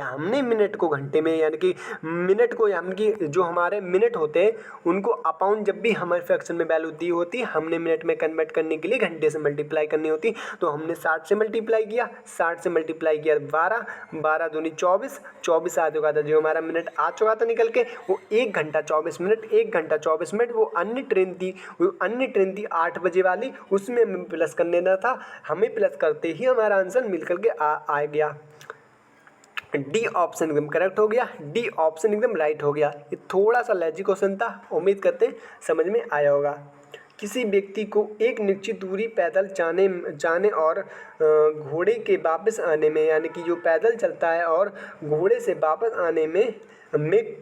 हमने मिनट को घंटे में, यानी कि मिनट को, यानी कि जो हमारे मिनट होते हैं उनको अपाउंड जब भी हमारे फ्रैक्शन में वैल्यू दी होती है, हमने मिनट में कन्वर्ट करने के लिए घंटे से मल्टीप्लाई करनी होती। तो हमने 60 से मल्टीप्लाई किया, 12 दूनी 24 आ चुका था, जो हमारा मिनट आ चुका था निकल के, वो 1 घंटा 24 मिनट। वो अन्य ट्रेन थी 8 बजे वाली, उसमें हमें प्लस कर देना था। हमें प्लस करते ही हमारा आंसर मिल करके आ गया। डी ऑप्शन एकदम करेक्ट हो गया, डी ऑप्शन एकदम राइट हो गया। ये थोड़ा सा लॉजिक क्वेश्चन था, उम्मीद करते हैं समझ में आया होगा। किसी व्यक्ति को एक निश्चित दूरी पैदल जाने और घोड़े के वापस आने में, यानी कि जो पैदल चलता है और घोड़े से वापस आने में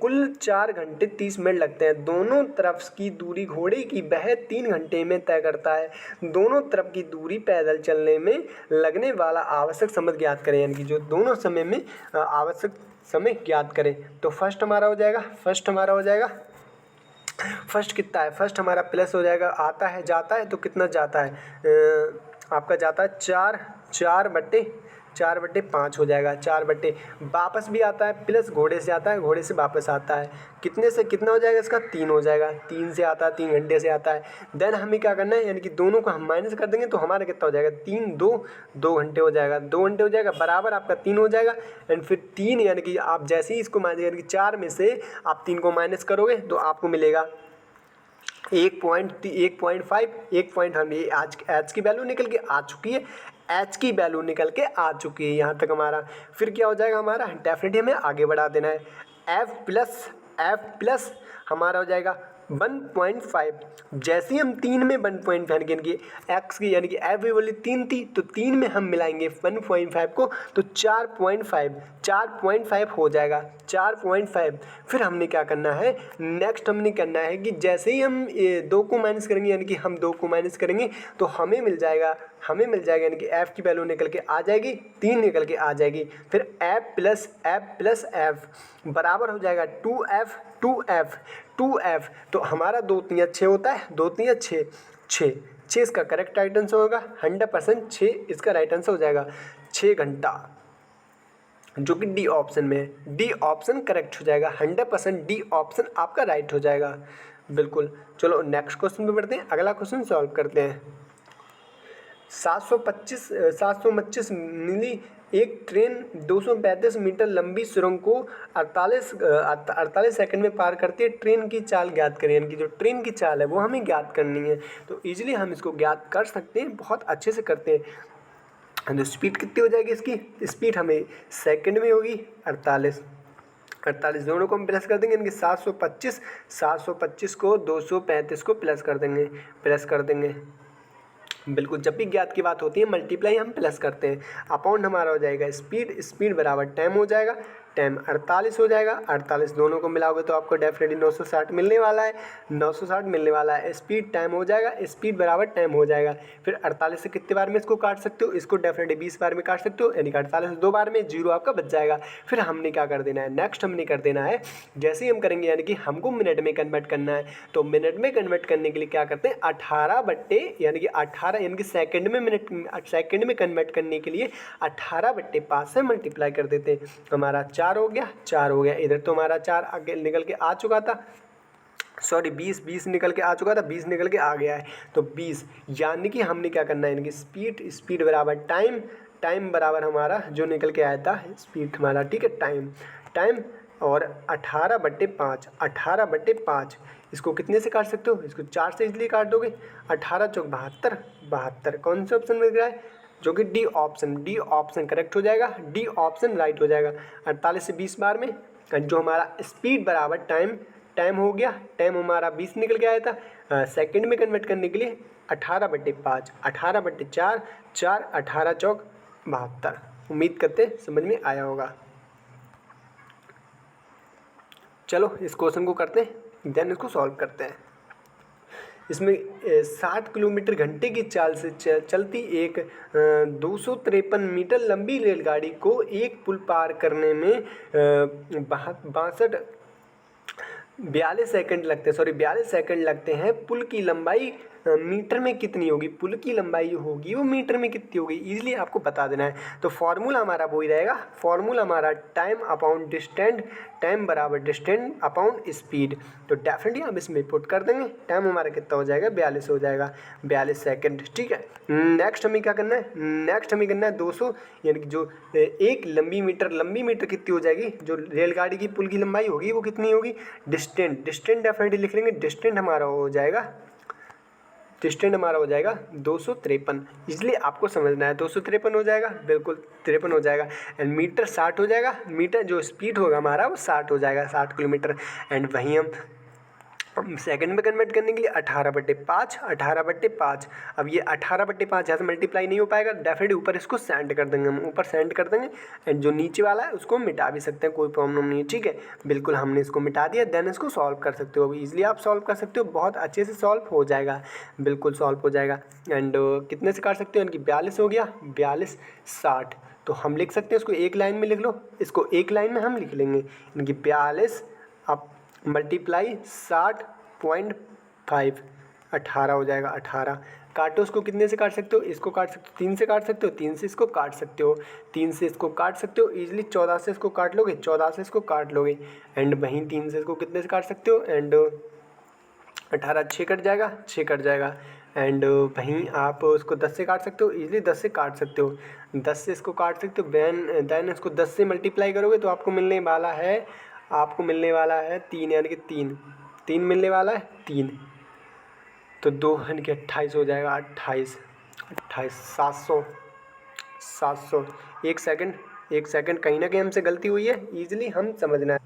कुल 4 घंटे 30 मिनट लगते हैं। दोनों तरफ की दूरी घोड़े की वह 3 घंटे में तय करता है। दोनों तरफ की दूरी पैदल चलने में लगने वाला आवश्यक समय ज्ञात करें, यानी कि जो दोनों समय में आवश्यक समय ज्ञात करें। तो फर्स्ट हमारा हो जाएगा फर्स्ट कितना है, फर्स्ट हमारा प्लस हो जाएगा, आता है जाता है तो कितना जाता है, आपका जाता है 4/5 हो जाएगा, 4 वापस भी आता है प्लस, घोड़े से आता है, घोड़े से वापस आता है, कितने से कितना हो जाएगा इसका 3 हो जाएगा, 3 से आता है, 3 घंटे से आता है। देन हमें क्या करना है, यानी कि दोनों को हम माइनस कर देंगे तो हमारा कितना हो जाएगा 3 2 घंटे हो जाएगा, 2 घंटे हो जाएगा बराबर आपका 3 हो जाएगा। एंड फिर 3 यानी कि आप जैसे ही इसको माइनस, यानी कि 4 में से आप 3 को माइनस करोगे तो आपको मिलेगा 1.5 हम ये एच की वैल्यू निकल के आ चुकी है, यहाँ तक हमारा। फिर क्या हो जाएगा हमारा, डेफिनेटली हमें आगे बढ़ा देना है। एफ प्लस हमारा हो जाएगा 1.5। जैसे ही हम 3 में 1.5 यानी कि एक्स की, यानी कि एफ भी बोली 3 थी तो 3 में हम मिलाएंगे 1.5 को तो 4.5 हो जाएगा, 4.5। फिर हमने क्या करना है, नेक्स्ट हमने करना है कि जैसे ही हम 2 को माइनस करेंगे, यानी कि हम 2 को माइनस करेंगे तो हमें मिल जाएगा यानी कि एफ की वैल्यू निकल के आ जाएगी, 3 निकल के आ जाएगी। फिर एफ प्लस एफ बराबर हो जाएगा 2f। तो हमारा 2 3 6 होता है, 2 3 6 इसका करेक्ट राइट आंसर होगा 100%, 6 इसका राइट आंसर हो जाएगा 6 घंटा, जो कि डी ऑप्शन में है। डी ऑप्शन करेक्ट हो जाएगा 100%, डी ऑप्शन आपका राइट हो जाएगा बिल्कुल। चलो नेक्स्ट क्वेश्चन पे बढ़ते हैं, अगला क्वेश्चन सॉल्व करते हैं। 725 मिली एक ट्रेन 235 मीटर लंबी सुरंग को 48 सेकंड में पार करती है, ट्रेन की चाल ज्ञात करें। यानी कि जो ट्रेन की चाल है वो हमें ज्ञात करनी है, तो इजीली हम इसको ज्ञात कर सकते हैं, बहुत अच्छे से करते हैं। तो स्पीड कितनी हो जाएगी इसकी, स्पीड हमें सेकंड में होगी 48 दोनों को हम प्लस कर देंगे, यानी कि 725 को 235 को प्लस कर देंगे बिल्कुल। जब भी ज्ञात की बात होती है मल्टीप्लाई हम प्लस करते हैं, अपॉन हमारा हो जाएगा स्पीड बराबर टाइम हो जाएगा, टाइम 48 हो जाएगा, 48 दोनों को मिलाओगे तो आपको डेफिनेटली 960 मिलने वाला है, 960 मिलने वाला है। स्पीड टाइम हो जाएगा, स्पीड बराबर टाइम हो जाएगा। फिर 48 से कितने बार में इसको काट सकते हो, इसको डेफिनेटली 20 बार में काट सकते हो, यानी कि 48 से 2 बार में 0 आपका बच जाएगा। फिर हमने क्या कर देना है, नेक्स्ट हमने कर देना है, जैसे ही हम करेंगे यानी कि हमको मिनट में कन्वर्ट करना है, तो मिनट में कन्वर्ट करने के लिए क्या करते हैं 18 यानी कि सेकंड में कन्वर्ट करने के लिए 18/5 से मल्टीप्लाई कर देते हैं। हमारा 4 हो गया, इधर तो हमारा 4 आगे निकल के आ चुका था, सॉरी 20 निकल के आ चुका था, 20 निकल के आ गया है, तो 20 यानी कि हमने क्या करना है, यानी कि स्पीड बराबर टाइम बराबर हमारा जो निकल के आया था स्पीड हमारा, ठीक है, टाइम और 18/5 इसको कितने से काट सकते हो, इसको 4 से इसलिए काट दोगे, 18 चौक 72 कौन से ऑप्शन मिल रहा है, जो कि डी ऑप्शन करेक्ट हो जाएगा, डी ऑप्शन राइट हो जाएगा। 48 से 20 बार में जो हमारा स्पीड बराबर टाइम हो गया, टाइम हमारा 20 निकल के आया था, सेकंड में कन्वर्ट करने के लिए 18/5 18/4 18 चौक 72। उम्मीद करते समझ में आया होगा। चलो इस क्वेश्चन को करते हैं, देन इसको सॉल्व करते हैं। इसमें 60 किलोमीटर घंटे की चाल से चलती एक 253 मीटर लंबी रेलगाड़ी को एक पुल पार करने में 42 सेकंड लगते हैं। पुल की लंबाई मीटर में कितनी होगी, वो मीटर में कितनी होगी, इजीली आपको बता देना है। तो फॉर्मूला हमारा वो ही रहेगा, फॉर्मूला हमारा टाइम अपॉन डिस्टेंस, टाइम बराबर डिस्टेंस अपॉन स्पीड। तो डेफिनेटली हम इसमें पुट कर देंगे, टाइम हमारा कितना हो जाएगा 42 हो जाएगा, 42 सेकंड, ठीक है। नेक्स्ट हमें क्या करना है, 200, यानी कि जो एक लंबी मीटर कितनी हो जाएगी, जो रेलगाड़ी की पुल की लंबाई होगी वो कितनी होगी, डिस्टेंस डेफिनेटली लिख लेंगे, डिस्टेंस हमारा हो जाएगा 253, इसलिए आपको समझना है 253 हो जाएगा, बिल्कुल 53 हो जाएगा। एंड मीटर 60 हो जाएगा, मीटर जो स्पीड होगा हमारा वो 60 हो जाएगा, 60 किलोमीटर। एंड वहीं हम सेकंड में कन्वर्ट करने के लिए 18/5। अब ये 18/5 यहाँ से मल्टीप्लाई नहीं हो पाएगा, डेफिनेटली ऊपर इसको सेंड कर देंगे, एंड जो नीचे वाला है उसको मिटा भी सकते हैं, कोई प्रॉब्लम नहीं है, ठीक है। बिल्कुल हमने इसको मिटा दिया, देन इसको सॉल्व कर सकते हो, अभी इजीली आप सॉल्व कर सकते हो, बहुत अच्छे से सॉल्व हो जाएगा, बिल्कुल सॉल्व हो जाएगा। एंड कितने से काट सकते हो, यानी कि 42 हो गया, 42 60 तो हम लिख सकते हैं इसको एक लाइन में लिख लो, इसको एक लाइन में हम लिख लेंगे, यानी कि 42 अब मल्टीप्लाई 60.5 18 हो जाएगा। 18 काटो, इसको कितने से काट सकते हो, इसको काट सकते हो 3 से काट सकते हो, 3 से इसको काट सकते हो, 3 से इसको काट सकते हो ईजिली, 14 से इसको काट लोगे, 14 से इसको काट लोगे, एंड वहीं 3 से इसको कितने से काट सकते हो, एंड 18 6 कट जाएगा, 6 कट जाएगा, एंड वहीं आप उसको 10 से काट सकते हो ईजिली, 10 से काट सकते हो, 10 से इसको काट सकते हो, देन इसको 10 से मल्टीप्लाई करोगे तो आपको मिलने वाला है 3, यानी कि 3 मिलने वाला है 3, तो 2 यानी कि 28 हो जाएगा। 28 700 एक सेकंड कहीं ना कहीं हमसे गलती हुई है, ईजिली हम समझना है,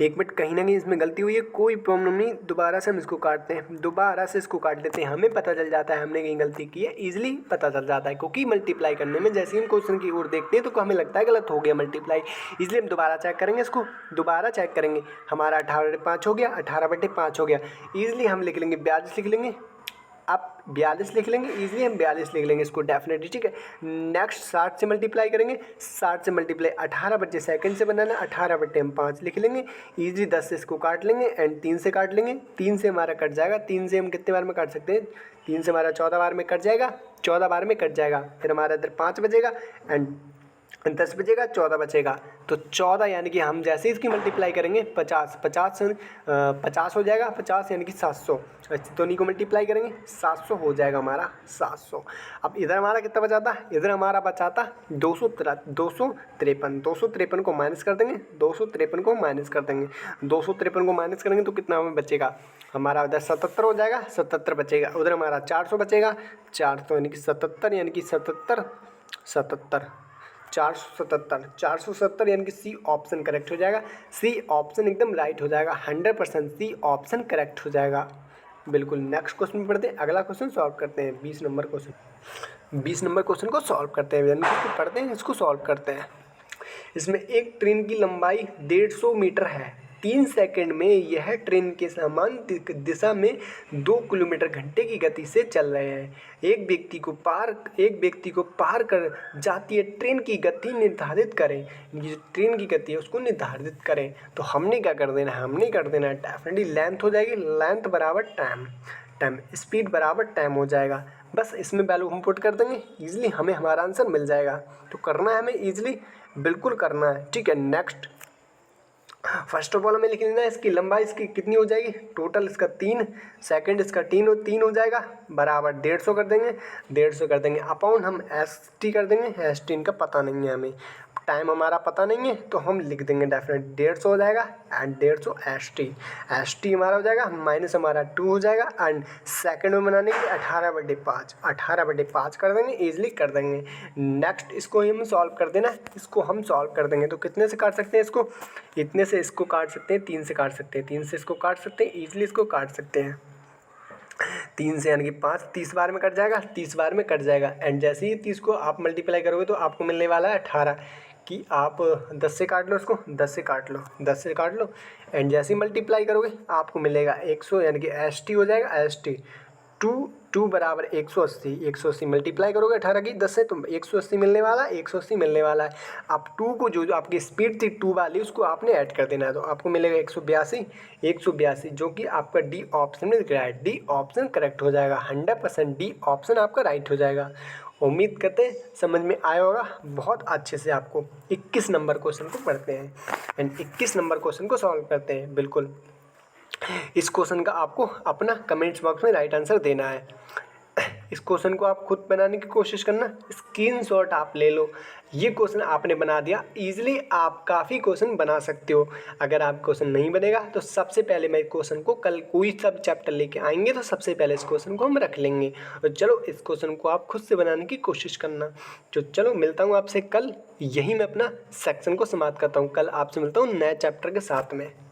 1 मिनट कहीं ना कहीं इसमें गलती हुई है, कोई प्रॉब्लम नहीं, दोबारा से हम इसको काटते हैं, दोबारा से इसको काट लेते हैं, हमें पता चल जाता है हमने कहीं गलती की है, ईजिली पता चल जाता है, क्योंकि मल्टीप्लाई करने में जैसे ही हम क्वेश्चन की ओर देखते हैं तो हमें लगता है गलत हो गया मल्टीप्लाई, इसलिए हम दोबारा चेक करेंगे, इसको दोबारा चेक करेंगे, हमारा 18/5 हो गया, 18/5 हो गया, ईजिली हम लिख लेंगे 42 लिख लेंगे, आप 42 लिख लेंगे ईजिली, हम 42 लिख लेंगे इसको डेफिनेटली, ठीक है। नेक्स्ट 60 से मल्टीप्लाई करेंगे, 60 से मल्टीप्लाई 18 बच्चे सेकंड से बनाना, 18 बट्टे हम 5 लिख लेंगे ईजिली, 10 से इसको काट लेंगे एंड 3 से काट लेंगे, 3 से हमारा कट जाएगा, 3 से हम कितने बार में काट सकते हैं, 3 से हमारा 14 बार में कट जाएगा, 14 बार में कट जाएगा, फिर हमारा इधर 5 बचेगा एंड 10 बचेगा, 14 बचेगा, तो 14 यानी कि हम जैसे ही इसकी मल्टीप्लाई करेंगे 50 हो जाएगा, 50 यानी कि 700, दोनों को मल्टीप्लाई करेंगे 700 हो जाएगा हमारा 700। अब इधर हमारा कितना बचाता, इधर हमारा बचाता 253 को माइनस कर देंगे, 253 को माइनस कर देंगे, 253 को माइनस करेंगे तो कितना हमें बचेगा, हमारा उधर 77 हो जाएगा, 77 बचेगा, उधर हमारा 400 बचेगा, 400 यानी कि 77 यानी कि 470 यानी कि सी ऑप्शन करेक्ट हो जाएगा, सी ऑप्शन एकदम राइट हो जाएगा, 100% सी ऑप्शन करेक्ट हो जाएगा, बिल्कुल। नेक्स्ट क्वेश्चन पढ़ते हैं, अगला क्वेश्चन सॉल्व करते हैं, 20 नंबर क्वेश्चन को सॉल्व करते हैं, यानी कि पढ़ते हैं इसको सॉल्व करते हैं। इसमें एक ट्रेन की लंबाई 150 मीटर है, 3 सेकंड में यह ट्रेन के समान दिशा में 2 किलोमीटर घंटे की गति से चल रहे हैं, एक व्यक्ति को पार कर जाती है ट्रेन की गति निर्धारित करें, ये ट्रेन की गति है उसको निर्धारित करें, तो हमने क्या कर देना है, डेफिनेटली लेंथ हो जाएगी, लेंथ बराबर टाइम स्पीड बराबर टाइम हो जाएगा, बस इसमें वैल्यू हम पुट कर देंगे, ईजिली हमें हमारा आंसर मिल जाएगा, तो करना है हमें ईजिली, बिल्कुल करना है, ठीक है। नेक्स्ट फर्स्ट ऑफ ऑल हमें लिख लेना है इसकी लंबाई इसकी कितनी हो जाएगी, टोटल इसका 3, सेकंड इसका 3 हो जाएगा, बराबर 150 कर देंगे, अपॉन हम ST कर देंगे, ST इनका पता नहीं है हमें, टाइम हमारा पता नहीं है तो हम लिख देंगे डेफिनेट 150 हो जाएगा एंड 150 ST हमारा हो जाएगा, माइनस हमारा 2 हो जाएगा एंड सेकंड में बनाने के लिए 18/5 कर देंगे, ईजिली कर देंगे। नेक्स्ट इसको हम सॉल्व कर देना, इसको हम सॉल्व कर देंगे, तो कितने से काट सकते हैं इसको, इतने से इसको काट सकते हैं, 3 से काट सकते हैं, 3 से इसको काट सकते हैं, ईजिली इसको काट सकते हैं, 3 से यानी कि 5 30 बार में कट जाएगा, एंड जैसे ही 30 को आप मल्टीप्लाई करोगे तो आपको मिलने वाला है 18, कि आप 10 से काट लो इसको, 10 से काट लो एंड जैसे ही मल्टीप्लाई करोगे आपको मिलेगा 100, यानी कि ST हो जाएगा, ST 2 बराबर 180 मल्टीप्लाई करोगे 18 की 10 से तो 180 मिलने वाला है। आप 2 को जो आपकी स्पीड थी 2 वाली उसको आपने ऐड कर देना है, तो आपको मिलेगा 182 जो कि आपका डी ऑप्शन में दिख रहा है, डी ऑप्शन करेक्ट हो जाएगा, 100% डी ऑप्शन आपका राइट हो जाएगा। उम्मीद करते हैं समझ में आया होगा बहुत अच्छे से। आपको 21 नंबर क्वेश्चन को पढ़ते हैं एंड 21 नंबर क्वेश्चन को सॉल्व करते हैं। बिल्कुल इस क्वेश्चन का आपको अपना कमेंट्स बॉक्स में राइट आंसर देना है। इस क्वेश्चन को आप खुद बनाने की कोशिश करना, स्क्रीनशॉट आप ले लो। ये क्वेश्चन आपने बना दिया, इजीली आप काफ़ी क्वेश्चन बना सकते हो। अगर आप क्वेश्चन नहीं बनेगा तो सबसे पहले मैं क्वेश्चन को कल कोई सब चैप्टर लेके आएंगे तो सबसे पहले इस क्वेश्चन को हम रख लेंगे। और चलो इस क्वेश्चन को आप खुद से बनाने की कोशिश करना। तो चलो मिलता हूँ आपसे कल, यही मैं अपना सेक्शन को समाप्त करता हूँ। कल आपसे मिलता हूँ नए चैप्टर के साथ में।